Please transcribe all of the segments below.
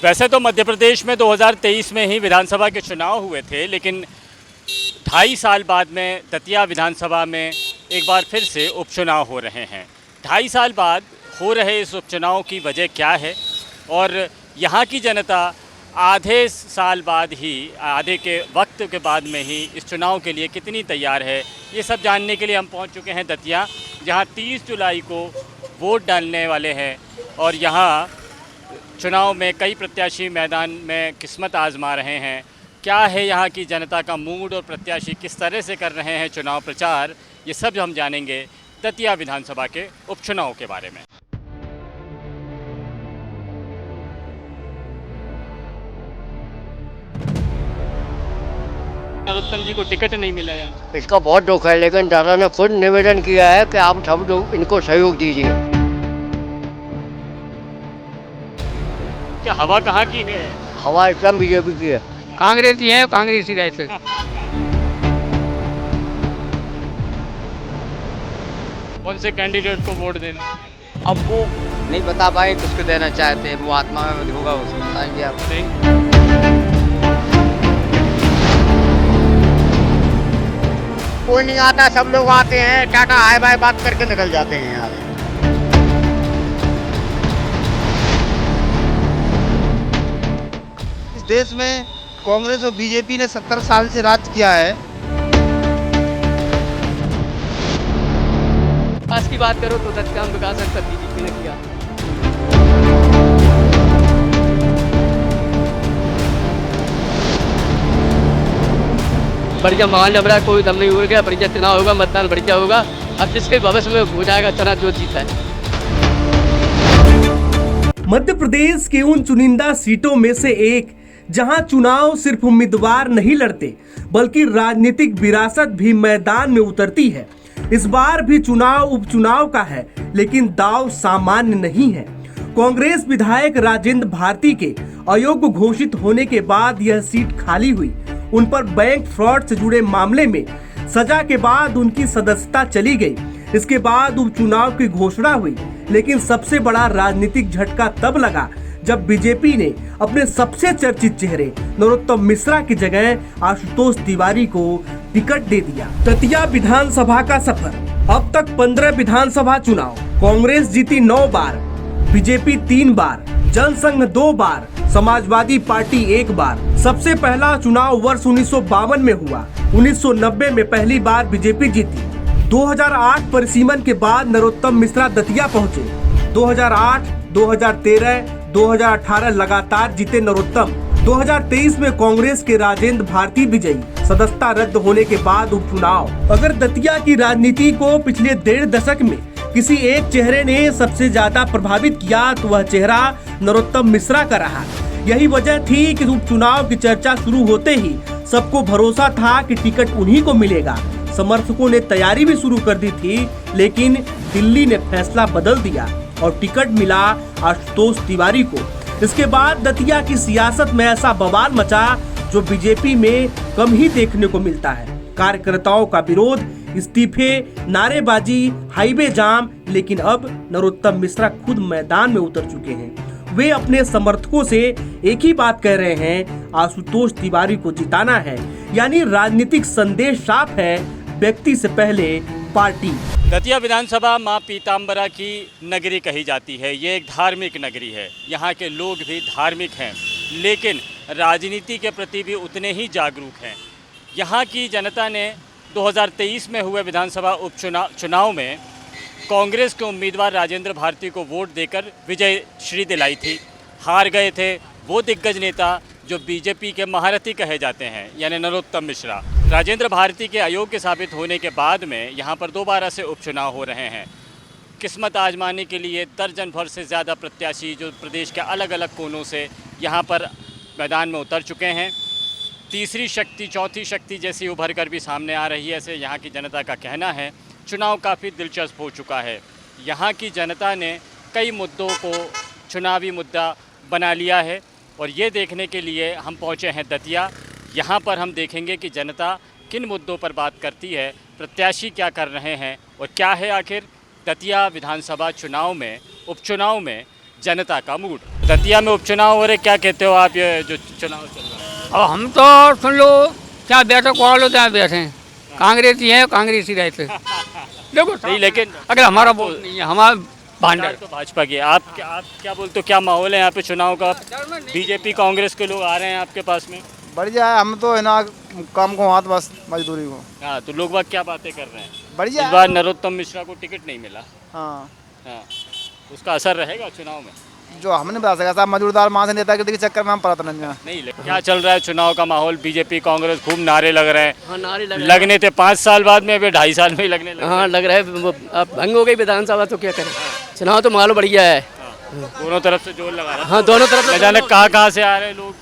वैसे तो मध्य प्रदेश में 2023 में ही विधानसभा के चुनाव हुए थे, लेकिन 2.5 साल बाद में दतिया विधानसभा में एक बार फिर से उपचुनाव हो रहे हैं। 2.5 साल बाद हो रहे इस उपचुनाव की वजह क्या है और यहाँ की जनता आधे साल बाद ही, आधे के वक्त के बाद में ही इस चुनाव के लिए कितनी तैयार है, ये सब जानने के लिए हम पहुँच चुके हैं दतिया, जहाँ 30 जुलाई को वोट डालने वाले हैं। और यहाँ चुनाव में कई प्रत्याशी मैदान में किस्मत आजमा रहे हैं। क्या है यहाँ की जनता का मूड और प्रत्याशी किस तरह से कर रहे हैं चुनाव प्रचार, ये सब हम जानेंगे दतिया विधानसभा के उपचुनाव के बारे में। नरोत्तम जी को टिकट नहीं मिला है, इसका बहुत दुख है, लेकिन दादा ने खुद निवेदन किया है कि आप सब लोग इनको सहयोग दीजिए। क्या हवा कहाँ की है? हवा एकदम बीजेपी की है। कांग्रेस ही है, कांग्रेस ही रहते। कौन से कैंडिडेट को वोट देना? अब वो नहीं बता पाए किसको देना चाहते हैं, वो आत्मा में होगा उसको बताएंगे आप। कोई नहीं आता, सब लोग आते हैं, टाटा हाय बाय बात करके निकल जाते हैं यार। इस देश में कांग्रेस और बीजेपी ने 70 साल से राज किया है। आज की बात करो तो तत्काल विकास अक्सर बीजेपी ने किया। बढ़िया माहौल लग रहा है, कोई दम नहीं हो गया, बढ़िया चुनाव होगा, मतदान बढ़िया होगा। अब जिसके भविष्य में हो जाएगा चुनाव जो जीता है। मध्य प्रदेश के उन चुनिंदा सीटों में से एक जहां चुनाव सिर्फ उम्मीदवार नहीं लड़ते बल्कि राजनीतिक विरासत भी मैदान में उतरती है। इस बार भी चुनाव उपचुनाव का है, लेकिन दांव सामान्य नहीं है। कांग्रेस विधायक राजेंद्र भारती के अयोग्य घोषित होने के बाद यह सीट खाली हुई। उन पर बैंक फ्रॉड से जुड़े मामले में सजा के बाद उनकी सदस्यता चली गई। इसके बाद उपचुनाव की घोषणा हुई, लेकिन सबसे बड़ा राजनीतिक झटका तब लगा जब बीजेपी ने अपने सबसे चर्चित चेहरे नरोत्तम मिश्रा की जगह आशुतोष तिवारी को टिकट दे दिया। दतिया विधानसभा का सफर। अब तक 15 विधानसभा चुनाव, कांग्रेस जीती 9 बार, बीजेपी 3 बार, जनसंघ 2 बार, समाजवादी पार्टी 1 बार। सबसे पहला चुनाव वर्ष 1952 में हुआ। 1990 में पहली बार बीजेपी जीती। 2008 परिसीमन के बाद नरोत्तम मिश्रा दतिया पहुंचे। 2008, 2013, 2018 लगातार जीते नरोत्तम। 2023 में कांग्रेस के राजेंद्र भारती विजयी। सदस्यता रद्द होने के बाद उपचुनाव। अगर दतिया की राजनीति को पिछले 1.5 दशक में किसी एक चेहरे ने सबसे ज्यादा प्रभावित किया तो वह चेहरा नरोत्तम मिश्रा का रहा। यही वजह थी कि उपचुनाव की चर्चा शुरू होते ही सबको भरोसा था कि टिकट उन्हीं को मिलेगा। समर्थकों ने तैयारी भी शुरू कर दी थी, लेकिन दिल्ली ने फैसला बदल दिया और टिकट मिला आशुतोष तिवारी को। इसके बाद दतिया की सियासत में ऐसा बवाल मचा जो बीजेपी में कम ही देखने को मिलता है। कार्यकर्ताओं का विरोध, इस्तीफे, नारेबाजी, हाईवे जाम, लेकिन अब नरोत्तम मिश्रा खुद मैदान में उतर चुके हैं। वे अपने समर्थकों से एक ही बात कह रहे हैं, आशुतोष तिवारी को जिताना है। यानी राजनीतिक संदेश साफ है, व्यक्ति से पहले पार्टी। दतिया विधानसभा मां पीताम्बरा की नगरी कही जाती है। ये एक धार्मिक नगरी है। यहाँ के लोग भी धार्मिक हैं, लेकिन राजनीति के प्रति भी उतने ही जागरूक हैं। यहाँ की जनता ने 2023 में हुए विधानसभा चुनाव में कांग्रेस के उम्मीदवार राजेंद्र भारती को वोट देकर विजय श्री दिलाई थी। हार गए थे वो दिग्गज नेता जो बीजेपी के महारथी कहे जाते हैं, यानी नरोत्तम मिश्रा। राजेंद्र भारती के अयोग्य साबित होने के बाद में यहाँ पर दोबारा से उपचुनाव हो रहे हैं। किस्मत आजमाने के लिए दर्जन भर से ज़्यादा प्रत्याशी जो प्रदेश के अलग अलग कोनों से यहाँ पर मैदान में उतर चुके हैं। तीसरी शक्ति, चौथी शक्ति जैसी उभर कर भी सामने आ रही है, ऐसे यहाँ की जनता का कहना है। चुनाव काफ़ी दिलचस्प हो चुका है। यहाँ की जनता ने कई मुद्दों को चुनावी मुद्दा बना लिया है और ये देखने के लिए हम पहुँचे हैं दतिया। यहाँ पर हम देखेंगे कि जनता किन मुद्दों पर बात करती है, प्रत्याशी क्या कर रहे हैं और क्या है आखिर दतिया विधानसभा चुनाव में, उपचुनाव में जनता का मूड। दतिया में उपचुनाव हो रहे, क्या कहते हो आप ये जो चुनाव चल रहा है? अब हम तो सुन लो क्या बैठक वाले लो क्या बैठे हैं, कांग्रेसी है कांग्रेसी रहते देखो नहीं, लेकिन अगर हमारा वोट नहीं है हमारा भांडर तो भाजपा की। आप क्या बोलते हो, क्या माहौल है यहाँ पे चुनाव का? बीजेपी कांग्रेस के लोग आ रहे हैं आपके पास में। बढ़िया है, हम तो है ना काम को हाथ बस मजदूरी को। हाँ, तो लोग बाग क्या बातें कर रहे हैं? बढ़िया इस है। बार नरोत्तम मिश्रा को टिकट नहीं मिला। हाँ, हाँ, उसका असर रहेगा चुनाव में? जो हमने बता सका साहब, मजदूरदार माँ से नेता के चक्कर में हम पड़ा था नहीं, क्या चल रहा है चुनाव का माहौल? बीजेपी कांग्रेस खूब नारे लग रहे हैं। हाँ नारे लग रहे लगने थे 5 साल बाद में, अभी 2.5 साल में ही लगने लगे। हाँ लग रहा है अब भंग हो गई विधानसभा तो क्या करें, चुनाव तो माहौल बढ़िया है। दोनों तरफ से जोर लगा रहा है। हाँ दोनों तरफ न जाने कहाँ से आ रहे हैं लोग।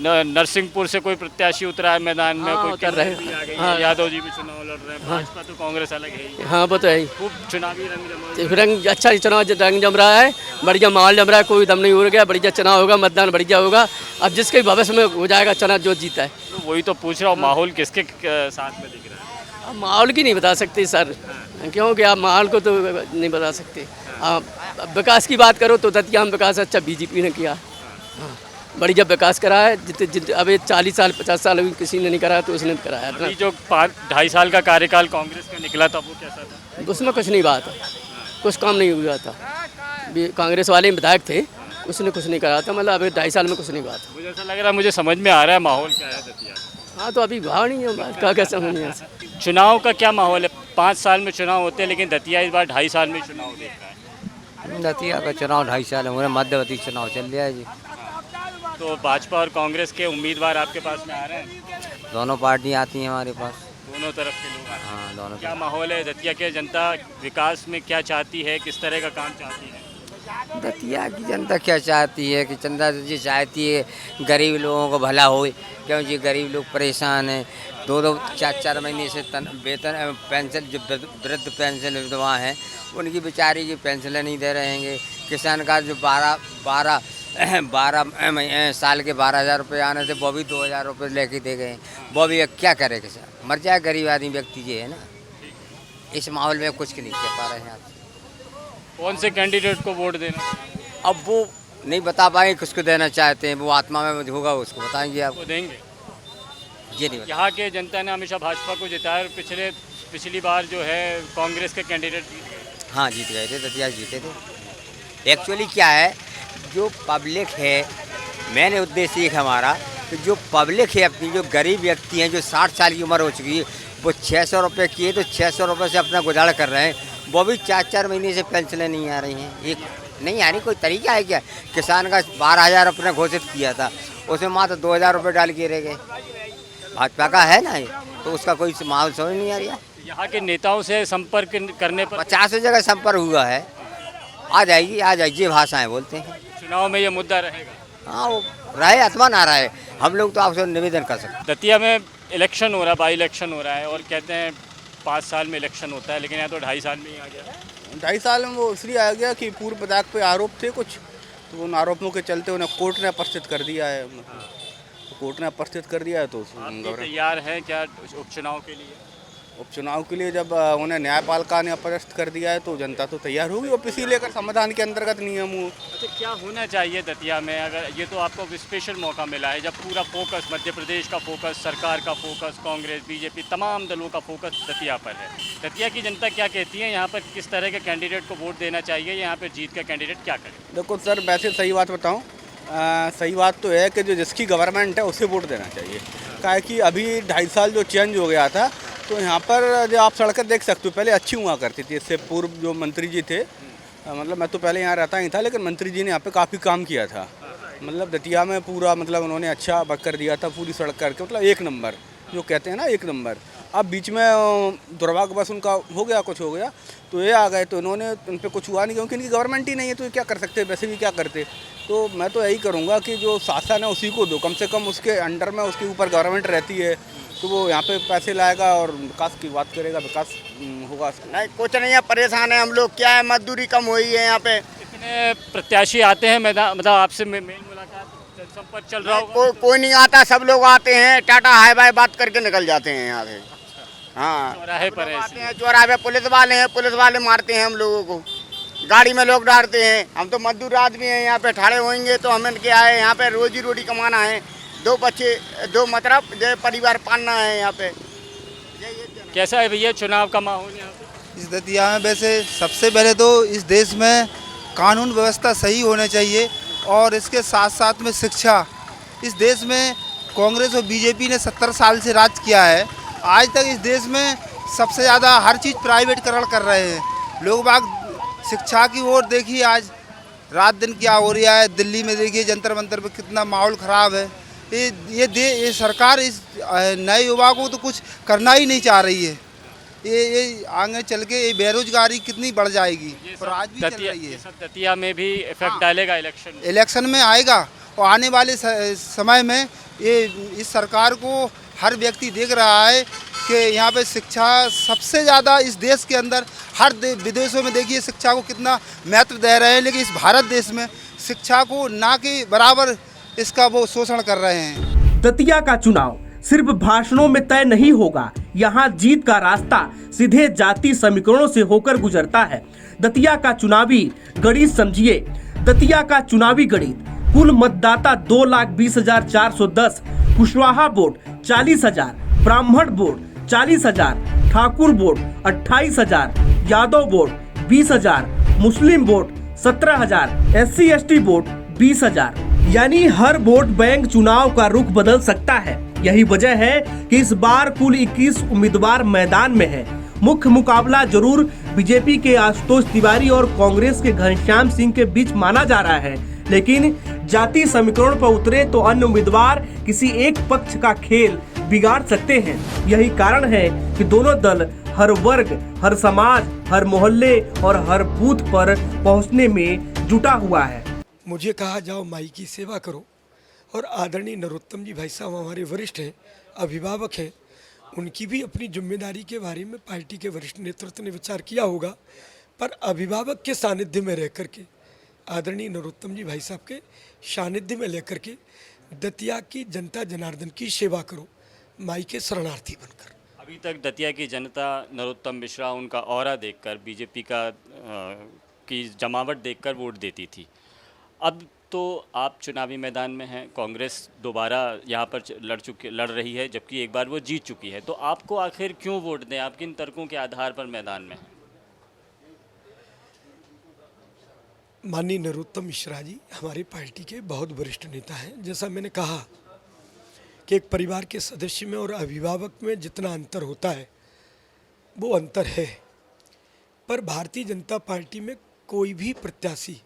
नरसिंहपुर से कोई प्रत्याशी उतरा है मैदान में, हाँ, कोई उतर रहे हैं। भी आ गई है, हाँ। यादव जी भी चुनाव लड़ रहे हैं। भाजपा तो कांग्रेस अलग है ही। हाँ वो तो है ही। खूब चुनावी रंग जमा। रंग अच्छा ही चुनाव रंग जम रहा है, बढ़िया माहौल जम रहा है, कोई दम नहीं उड़ गया, बढ़िया चुनाव होगा, मतदान बढ़िया होगा। अब जिसके भविष्य में हो जाएगा चुनाव जो जीता है। तो वही तो पूछ रहा हूँ, माहौल किसके साथ में दिख रहा है? अब माहौल की नहीं बता सकते सर, क्योंकि आप माहौल को तो नहीं बता सकते। आप विकास की बात करो तो दतिया में विकास अच्छा बीजेपी ने किया, हाँ बढ़िया विकास करा है। जितने अब 40 साल 50 साल अभी किसी ने नहीं कराया तो उसने कराया अपना। अभी जो 2.5 साल का कार्यकाल कांग्रेस का निकला था वो कैसा था? उसमें कुछ नहीं बात है, कुछ काम नहीं हुआ था। कांग्रेस वाले विधायक थे, उसने कुछ नहीं करा था, मतलब अभी 2.5 साल में कुछ नहीं हुआ था। मुझे ऐसा लग रहा है, मुझे समझ में आ रहा है माहौल क्या है दतिया का। हाँ तो अभी भाव नहीं है, क्या समझ नहीं आ सकता। चुनाव का क्या माहौल है? 5 साल में चुनाव होते हैं, लेकिन दतिया इस बार 2.5 साल में चुनाव देख रहा है। दतिया का चुनाव 2.5 साल हो रहे, मध्यवर्ती चुनाव चल रहा है जी। तो भाजपा और कांग्रेस के उम्मीदवार आपके पास में आ रहे हैं? दोनों पार्टियां आती हैं हमारे पास। दोनों तरफ के लोग आ रहे हैं। हाँ दोनों। क्या माहौल है दतिया के? जनता विकास में क्या चाहती है, किस तरह का काम चाहती है? दतिया की जनता क्या चाहती है कि जनता जी चाहती है गरीब लोगों को भला हो, क्योंकि गरीब लोग परेशान हैं। 2-2 4-4 महीने से वेतन पेंशन, जो वृद्ध पेंशन विधवा हैं उनकी बेचारी की पेंशन नहीं दे रहे हैं। किसान का जो 12 साल के 12,000 रुपये आने थे वो भी 2,000 रुपये लेके दे गए। वो भी क्या करे किसान, मर जाए गरीब आदमी व्यक्ति जी है ना। इस माहौल में कुछ नहीं कह पा रहे हैं आप। कौन से कैंडिडेट को वोट देना? अब वो नहीं बता पाएंगे किसको देना चाहते हैं, वो आत्मा में होगा उसको बताएंगे आप। वो देंगे। ये नहीं यहाँ के जनता ने हमेशा भाजपा को जिताया और पिछली बार जो है कांग्रेस के कैंडिडेट जीत गए। हाँ जीत गए थे, दतिया जीते थे। एक्चुअली क्या है, जो पब्लिक है, मैंने उद्देश्य एक हमारा कि जो पब्लिक है अपनी, जो गरीब व्यक्ति हैं, जो 60 साल की उम्र हो चुकी है, वो 600 रुपये किए तो 600 रुपये से अपना गुजारा कर रहे हैं। वो भी 4-4 महीने से पेंशनें नहीं आ रही हैं। एक नहीं आ रही, कोई तरीका है क्या? किसान का 12,000 अपने घोषित किया था, उसमें मात्र 2,000 रुपये डाल के रह गए। भाजपा का है ना ये, तो उसका कोई माहौल समझ नहीं आ रहा। यहाँ के नेताओं से संपर्क करने पर 50 जगह संपर्क हुआ है, आ जाएगी ये भाषाएं बोलते हैं। चुनाव में ये मुद्दा रहेगा। हाँ वो रहे अथवा ना रहे, हम लोग तो आपसे निवेदन कर सकते हैं। दतिया में इलेक्शन हो रहा है, बाई इलेक्शन हो रहा है, और कहते हैं 5 साल में इलेक्शन होता है, लेकिन यहाँ तो 2.5 साल में ही आ गया। 2.5 साल में वो इसलिए आ गया कि पूर्व विधायक पे आरोप थे कुछ, तो उन आरोपों के चलते उन्हें कोर्ट ने अपस्थित कर दिया है। तो कोर्ट ने अपस्थित कर दिया है तो आप तैयार हैं क्या उपचुनाव के लिए? उपचुनाव के लिए जब उन्हें न्यायपालिका ने अपदस्थ कर दिया है तो जनता तो तैयार होगी, और इसी लेकर संविधान के अंतर्गत नियम हो। अच्छा, क्या होना चाहिए दतिया में? अगर ये तो आपको स्पेशल मौका मिला है, जब पूरा फोकस मध्य प्रदेश का फोकस, सरकार का फोकस, कांग्रेस बीजेपी तमाम दलों का फोकस दतिया पर है। दतिया की जनता क्या कहती है? यहाँ पर किस तरह के कैंडिडेट को वोट देना चाहिए? यहाँ पर जीत का कैंडिडेट क्या करे? देखो सर, वैसे सही बात बताऊं, सही बात तो है कि जो जिसकी गवर्नमेंट है उसे वोट देना चाहिए। क्या है कि अभी 2.5 साल जो चेंज हो गया था, तो यहाँ पर जो आप सड़कें देख सकते हो, पहले अच्छी हुआ करती थी। इससे पूर्व जो मंत्री जी थे, मतलब मैं तो पहले यहाँ रहता ही था, लेकिन मंत्री जी ने यहाँ पे काफ़ी काम किया था। मतलब दतिया में पूरा मतलब उन्होंने अच्छा वर्क कर दिया था, पूरी सड़क करके, मतलब 1 नंबर जो कहते हैं ना, 1 नंबर। अब बीच में दुर्भाग्यवश उनका हो गया, कुछ हो गया तो ये आ गए, तो इन्होंने उन पर कुछ हुआ नहीं, क्योंकि इनकी गवर्नमेंट ही नहीं है, तो ये क्या कर सकते, वैसे भी क्या करते। तो मैं तो यही करूँगा कि जो शासन है उसी को दो, कम से कम उसके अंडर में, उसके ऊपर गवर्नमेंट रहती है, तो वो यहाँ पे पैसे लाएगा और विकास की बात करेगा, विकास होगा। नहीं कुछ नहीं है, परेशान है हम लोग। क्या है, मजदूरी कम हुई है यहाँ पे। कितने प्रत्याशी आते हैं मैदान, मतलब आपसे मेल मुलाकात संपर्क चल रहा होगा? कोई नहीं आता, सब लोग आते हैं, टाटा हाय बाय बात करके निकल जाते हैं यहाँ से। हाँ चौराहे पर आते हैं, चौराहे पे पुलिस वाले हैं, पुलिस वाले मारते हैं हम लोगों को। गाड़ी में लोग डालते हैं। हम तो मजदूर आदमी हैं, यहाँ पे ठाड़े होंगे तो हमें क्या है, यहाँ पे रोजी रोटी कमाना है, दो बच्चे, दो मतलब जो परिवार पालना है यहाँ पे। कैसा है भैया चुनाव का माहौल यहाँ पे? इस दतिया में वैसे सबसे पहले तो इस देश में कानून व्यवस्था सही होने चाहिए और इसके साथ साथ में शिक्षा। इस देश में कांग्रेस और बीजेपी ने 70 साल से राज किया है। आज तक इस देश में सबसे ज़्यादा हर चीज़ प्राइवेटकरण कर रहे हैं लोग बाग। शिक्षा की ओर देखिए, आज रात दिन क्या हो रहा है। दिल्ली में देखिए जंतर मंतर पे कितना माहौल ख़राब है। ये सरकार इस नए युवा को तो कुछ करना ही नहीं चाह रही है। ये आगे चल के ये बेरोजगारी कितनी बढ़ जाएगी और आज भी चल रही है। दतिया में भी इफेक्ट डालेगा इलेक्शन में आएगा और आने वाले समय में ये इस सरकार को हर व्यक्ति देख रहा है कि यहाँ पे शिक्षा सबसे ज़्यादा इस देश के अंदर, हर विदेशों में देखिए शिक्षा को कितना महत्व दे रहे हैं, लेकिन इस भारत देश में शिक्षा को ना के बराबर इसका वो शोषण कर रहे हैं। दतिया का चुनाव सिर्फ भाषणों में तय नहीं होगा। यहाँ जीत का रास्ता सीधे जाति समीकरणों से होकर गुजरता है। दतिया का चुनावी गणित समझिए। दतिया का चुनावी गणित, कुल मतदाता 2,20,410, कुशवाहा वोट 40,000, ब्राह्मण vote 40,000, Thakur vote 28,000, Yadav vote 20,000, मुस्लिम वोट 17,000, SC/ST वोट 20,000। यानी हर वोट बैंक चुनाव का रुख बदल सकता है। यही वजह है कि इस बार कुल 21 उम्मीदवार मैदान में है। मुख्य मुकाबला जरूर बीजेपी के आशुतोष तिवारी और कांग्रेस के घनश्याम सिंह के बीच माना जा रहा है, लेकिन जाति समीकरण पर उतरे तो अन्य उम्मीदवार किसी एक पक्ष का खेल बिगाड़ सकते हैं। यही कारण है कि दोनों दल हर वर्ग, हर समाज, हर मोहल्ले और हर बूथ पर पहुंचने में जुटा हुआ है। मुझे कहा जाओ माई की सेवा करो, और आदरणीय नरोत्तम जी भाई साहब हमारे वरिष्ठ हैं, अभिभावक हैं, उनकी भी अपनी जिम्मेदारी के बारे में पार्टी के वरिष्ठ नेतृत्व ने विचार किया होगा, पर अभिभावक के सानिध्य में रह कर के, आदरणीय नरोत्तम जी भाई साहब के सानिध्य में लेकर के दतिया की जनता जनार्दन की सेवा करो, माई के शरणार्थी बनकर। अभी तक दतिया की जनता नरोत्तम मिश्रा, उनका ऑरा देखकर, बीजेपी का की जमावट देखकर वोट देती थी। अब तो आप चुनावी मैदान में हैं, कांग्रेस दोबारा यहाँ पर लड़ रही है, जबकि एक बार वो जीत चुकी है, तो आपको आखिर क्यों वोट दें? आप किन तर्कों के आधार पर मैदान में हैं? माननीय नरोत्तम मिश्रा जी हमारी पार्टी के बहुत वरिष्ठ नेता हैं। जैसा मैंने कहा कि एक परिवार के सदस्य में और अभिभावक में जितना अंतर होता है वो अंतर है, पर भारतीय जनता पार्टी में कोई भी प्रत्याशी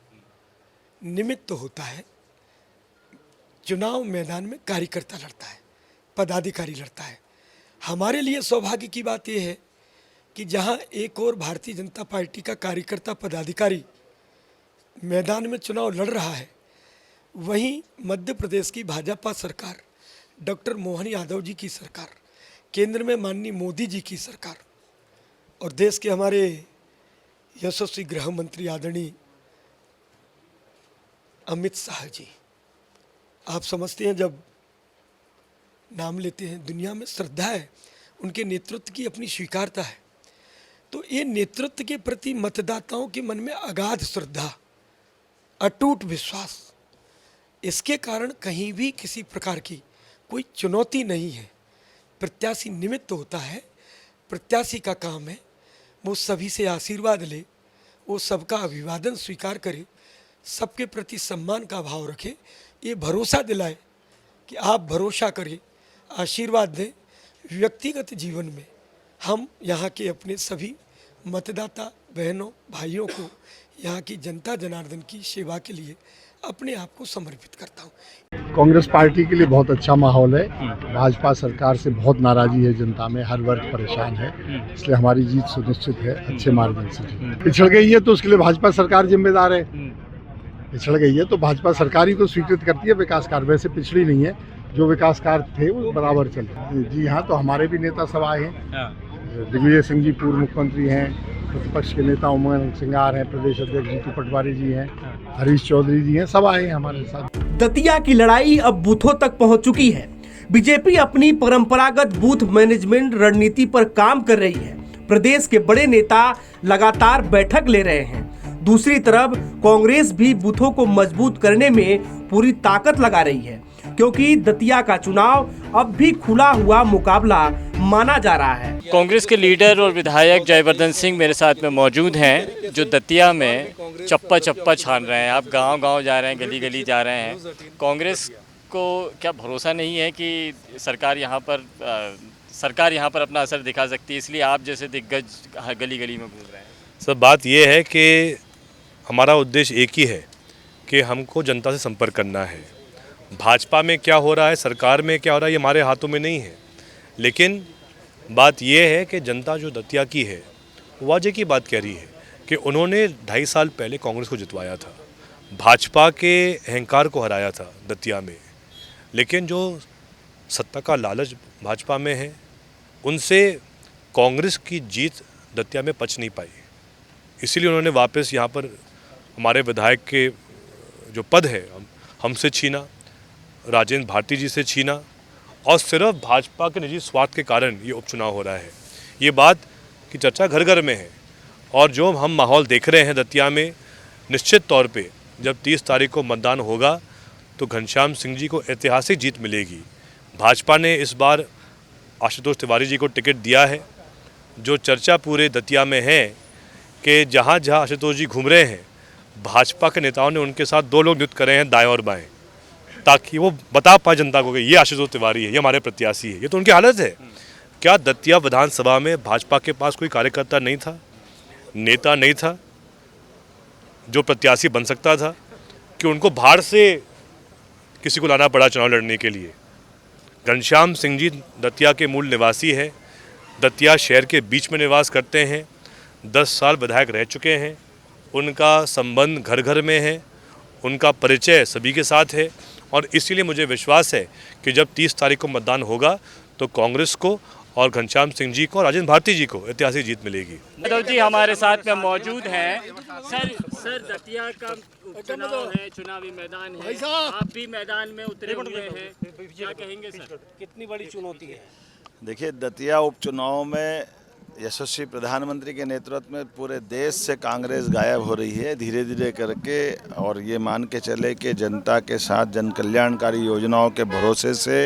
निमित्त होता है। चुनाव मैदान में कार्यकर्ता लड़ता है, पदाधिकारी लड़ता है। हमारे लिए सौभाग्य की बात यह है कि जहां एक और भारतीय जनता पार्टी का कार्यकर्ता पदाधिकारी मैदान में चुनाव लड़ रहा है, वहीं मध्य प्रदेश की भाजपा सरकार, डॉक्टर मोहन यादव जी की सरकार, केंद्र में माननीय मोदी जी की सरकार और देश के हमारे यशस्वी गृह मंत्री आदरणीय अमित शाह जी, आप समझते हैं जब नाम लेते हैं दुनिया में श्रद्धा है, उनके नेतृत्व की अपनी स्वीकारता है, तो ये नेतृत्व के प्रति मतदाताओं के मन में अगाध श्रद्धा, अटूट विश्वास, इसके कारण कहीं भी किसी प्रकार की कोई चुनौती नहीं है। प्रत्याशी निमित्त होता है, प्रत्याशी का काम है वो सभी से आशीर्वाद ले, वो सबका अभिवादन स्वीकार करे, सबके प्रति सम्मान का भाव रखे, ये भरोसा दिलाए कि आप भरोसा करें, आशीर्वाद दें। व्यक्तिगत जीवन में हम यहाँ के अपने सभी मतदाता बहनों भाइयों को, यहाँ की जनता जनार्दन की सेवा के लिए अपने आप को समर्पित करता हूँ। कांग्रेस पार्टी के लिए बहुत अच्छा माहौल है। भाजपा सरकार से बहुत नाराज़गी है जनता में, हर वर्ग परेशान है, इसलिए हमारी जीत सुनिश्चित है अच्छे मार्जिन से। पिछड़ गई है तो उसके लिए भाजपा सरकार जिम्मेदार है। पिछड़ गई है तो भाजपा सरकार ही तो स्वीकृत करती है विकास कार्य, वैसे पिछड़ी नहीं है, जो विकास कार्य थे वो बराबर चल रहे हैं। जी हाँ, तो हमारे भी नेता सब आए हैं। दिग्विजय सिंह जी पूर्व मुख्यमंत्री हैं, प्रतिपक्ष के नेता उमंग सिंगार हैं, प्रदेश अध्यक्ष जीतू पटवारी जी हैं, हरीश चौधरी जी हैं, सब आए हैं हमारे साथ। दतिया की लड़ाई अब बूथों तक पहुंच चुकी है। बीजेपी अपनी परंपरागत बूथ मैनेजमेंट रणनीति पर काम कर रही है। प्रदेश के बड़े नेता लगातार बैठक ले रहे हैं। दूसरी तरफ कांग्रेस भी बूथों को मजबूत करने में पूरी ताकत लगा रही है, क्योंकि दतिया का चुनाव अब भी खुला हुआ मुकाबला माना जा रहा है। कांग्रेस के लीडर और विधायक जयवर्धन सिंह मेरे साथ में मौजूद हैं, जो दतिया में चप्पा चप्पा छान रहे हैं। आप गांव-गांव जा रहे हैं, गली गली जा रहे हैं। कांग्रेस को क्या भरोसा नहीं है कि सरकार यहाँ पर अपना असर दिखा सकती है, इसलिए आप जैसे दिग्गज गली गली में घूम रहे हैं? सर, बात यह है कि हमारा उद्देश्य एक ही है कि हमको जनता से संपर्क करना है। भाजपा में क्या हो रहा है, सरकार में क्या हो रहा है, ये हमारे हाथों में नहीं है। लेकिन बात यह है कि जनता जो दतिया की है, वाजे की बात कह रही है कि उन्होंने 2.5 साल पहले कांग्रेस को जितवाया था, भाजपा के अहंकार को हराया था दतिया में। लेकिन जो सत्ता का लालच भाजपा में है, उनसे कांग्रेस की जीत दतिया में पच नहीं पाई। इसीलिए उन्होंने वापस यहाँ पर हमारे विधायक के जो पद है हमसे छीना, राजेंद्र भारती जी से छीना, और सिर्फ भाजपा के निजी स्वार्थ के कारण ये उपचुनाव हो रहा है। ये बात की चर्चा घर घर में है, और जो हम माहौल देख रहे हैं दतिया में, निश्चित तौर पे जब 30 तारीख को मतदान होगा तो घनश्याम सिंह जी को ऐतिहासिक जीत मिलेगी। भाजपा ने इस बार आशुतोष तिवारी जी को टिकट दिया है। जो चर्चा पूरे दतिया में है कि जहाँ जहाँ आशुतोष जी घूम रहे हैं, भाजपा के नेताओं ने उनके साथ 2 लोग नृत्य करे हैं, दाएं और बाएं, ताकि वो बता पाए जनता को कि ये आशुतोष तिवारी है, ये हमारे प्रत्याशी है। ये तो उनकी हालत है। क्या दतिया विधानसभा में भाजपा के पास कोई कार्यकर्ता नहीं था, नेता नहीं था जो प्रत्याशी बन सकता था, कि उनको बाहर से किसी को लाना पड़ा चुनाव लड़ने के लिए? घनश्याम सिंह जी दतिया के मूल निवासी हैं, दतिया शहर के बीच में निवास करते हैं, 10 साल विधायक रह चुके हैं, उनका संबंध घर घर में है, उनका परिचय सभी के साथ है, और इसीलिए मुझे विश्वास है कि जब 30 तारीख को मतदान होगा तो कांग्रेस को और घनश्याम सिंह जी को और राजेंद्र भारती जी को ऐतिहासिक जीत मिलेगी। यादव जी हमारे साथ में मौजूद हैं। सर दतिया का उपचुनाव है, चुनावी मैदान है, आप भी मैदान में उतरे हुए हैं, क्या कहेंगे सर? कितनी बड़ी चुनौती है? देखिए, दतिया उपचुनाव में यशस्वी प्रधानमंत्री के नेतृत्व में पूरे देश से कांग्रेस गायब हो रही है धीरे धीरे करके, और ये मान के चले कि जनता के साथ जन कल्याणकारी योजनाओं के भरोसे से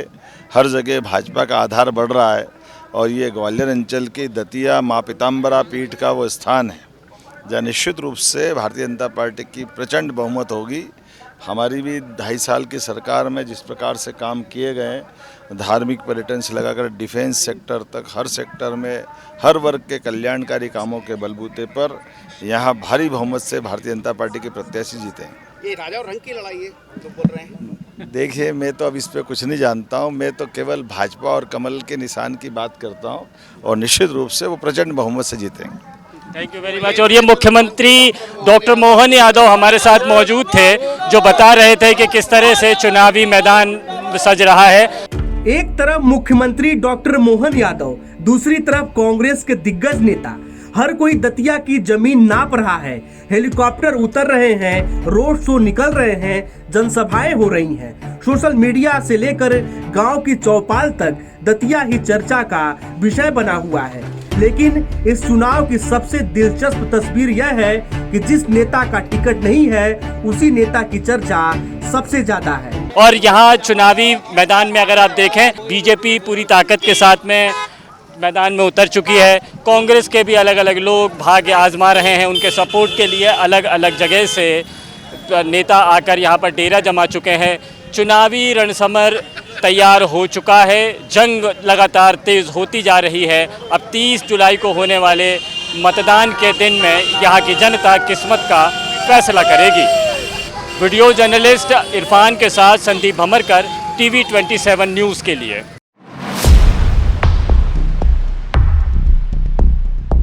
हर जगह भाजपा का आधार बढ़ रहा है। और ये ग्वालियर अंचल की दतिया माँ पीताम्बरा पीठ का वो स्थान है जहाँ निश्चित रूप से भारतीय जनता पार्टी की प्रचंड बहुमत होगी। हमारी भी 2.5 साल की सरकार में जिस प्रकार से काम किए गए, धार्मिक पर्यटन से लगाकर डिफेंस सेक्टर तक, हर सेक्टर में हर वर्ग के कल्याणकारी कामों के बलबूते पर यहाँ भारी बहुमत से भारतीय जनता पार्टी के प्रत्याशी जीते हैं। ये राजा और रंग की लड़ाई है जो बोल रहे हैं। देखिए, मैं तो अब इस पे कुछ नहीं जानता हूँ, मैं तो केवल भाजपा और कमल के निशान की बात करता हूँ, और निश्चित रूप से वो प्रचंड बहुमत से जीतेंगे। Thank you very much. और ये मुख्यमंत्री डॉक्टर मोहन यादव हमारे साथ मौजूद थे, जो बता रहे थे कि किस तरह से चुनावी मैदान सज रहा है। एक तरफ मुख्यमंत्री डॉक्टर मोहन यादव, दूसरी तरफ कांग्रेस के दिग्गज नेता, हर कोई दतिया की जमीन नाप रहा है। हेलीकॉप्टर उतर रहे हैं, रोड शो निकल रहे हैं, जनसभाएं हो रही हैं। सोशल मीडिया से लेकर गांव की चौपाल तक दतिया ही चर्चा का विषय बना हुआ है। लेकिन इस चुनाव की सबसे दिलचस्प तस्वीर यह है कि जिस नेता का टिकट नहीं है, उसी नेता की चर्चा सबसे ज्यादा है। और यहाँ चुनावी मैदान में अगर आप देखें, बीजेपी पूरी ताकत के साथ में मैदान में उतर चुकी है। कांग्रेस के भी अलग अलग लोग भाग्य आजमा रहे हैं, उनके सपोर्ट के लिए अलग अलग जगह से नेता आकर यहाँ पर डेरा जमा चुके हैं। चुनावी रणसमर तैयार हो चुका है, जंग लगातार तेज होती जा रही है। अब 30 जुलाई को होने वाले मतदान के दिन में यहाँ की जनता किस्मत का फैसला करेगी। वीडियो जर्नलिस्ट इरफान के साथ संदीप भमरकर, TV 27 न्यूज़ के लिए।